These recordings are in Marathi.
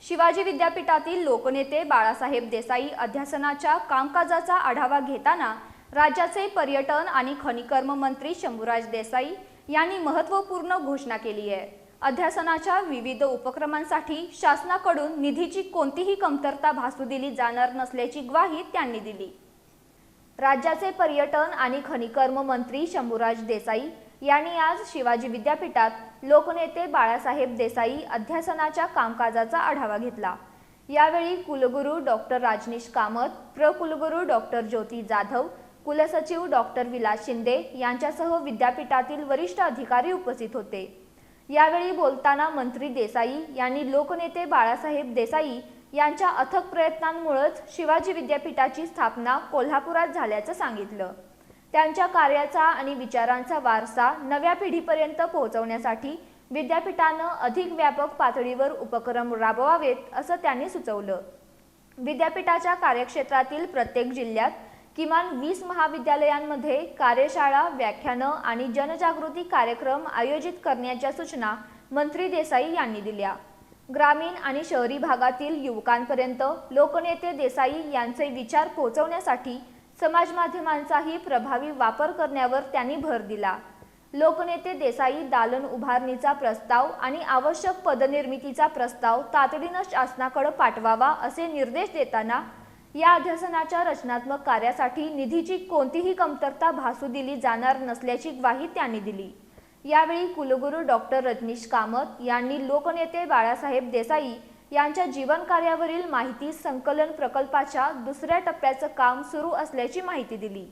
शिवाजी विद्यापीठातील लोकनेते बाळासाहेब देसाई अध्यासनाच्या कामकाजाचा आढावा घेताना राज्याचे पर्यटन आणि खनिकर्म मंत्री शंभूराज देसाई यांनी महत्त्वपूर्ण घोषणा केली आहे। अध्यासनाच्या विविध उपक्रमांसाठी शासनाकडून निधीची कोणतीही कमतरता भासू दिली जाणार नसल्याची ग्वाही त्यांनी दिली। राज्याचे पर्यटन आणि खनिकर्म मंत्री शंभूराज देसाई यांनी आज शिवाजी विद्यापीठात लोकनेते बाळासाहेब देसाई अध्यासनाच्या कामकाजाचा आढावा घेतला। यावेळी कुलगुरू डॉक्टर राजनीश कामत, प्रकुलगुरू डॉक्टर ज्योती जाधव, कुलसचिव डॉक्टर विलास शिंदे यांच्यासह विद्यापीठातील वरिष्ठ अधिकारी उपस्थित होते। यावेळी बोलताना मंत्री देसाई यांनी लोकनेते बाळासाहेब देसाई यांच्या अथक प्रयत्नांमुळेच शिवाजी विद्यापीठाची स्थापना कोल्हापुरात झाल्याचं सांगितलं। त्यांच्या कार्याचा आणि विचारांचा वारसा नव्या पिढीपर्यंत पोहोचवण्यासाठी विद्यापीठानं अधिक व्यापक पातळीवर उपक्रम राबवावेत असं त्यांनी सुचवलं। विद्यापीठाच्या कार्यक्षेत्रातील प्रत्येक जिल्ह्यात किमान 20 महाविद्यालयांमध्ये कार्यशाळा, व्याख्यानं आणि जनजागृती कार्यक्रम आयोजित करण्याच्या सूचना मंत्री देसाई यांनी दिल्या। ग्रामीण आणि शहरी भागातील युवकांपर्यंत लोकनेते देसाई यांचे विचार पोहोचवण्यासाठी समाज माध्यमांचाही प्रभावी वापर करण्यावर त्यांनी भर दिला। लोकनेते देसाई दालन उभारणीचा प्रस्ताव आणि आवश्यक पदनिर्मितीचा प्रस्ताव तातडीनं शासनाकडे पाठवावा असे निर्देश देताना या अध्यासनाच्या रचनात्मक कार्यासाठी निधीची कोणतीही कमतरता भासू दिली जाणार नसल्याची ग्वाही त्यांनी दिली। यावेळी कुलगुरू डॉक्टर राजनीश कामत यांनी लोकनेते बाळासाहेब देसाई यांच्या जीवन कार्यावरील माहिती संकलन प्रकल्पाच्या दुसऱ्या टप्प्याचं काम सुरू असल्याची माहिती दिली।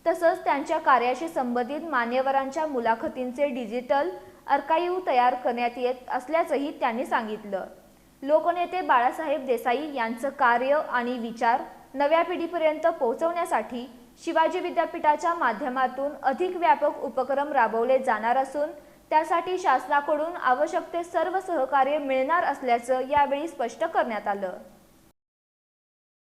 तसंच त्यांच्या कार्याशी संबंधित मान्यवरांच्या मुलाखतींचे डिजिटल आर्काइव्ह तयार करण्यात येत असल्याचंही त्यांनी सांगितलं। लोकनेते बाळासाहेब देसाई यांचं कार्य आणि विचार नव्या पिढीपर्यंत पोहोचवण्यासाठी शिवाजी विद्यापीठाच्या माध्यमातून अधिक व्यापक उपक्रम राबवले जाणार असून त्यासाठी शासनाकडून आवश्यक ते सर्व सहकार्य मिळणार असल्याचं यावेळी स्पष्ट करण्यात आलं।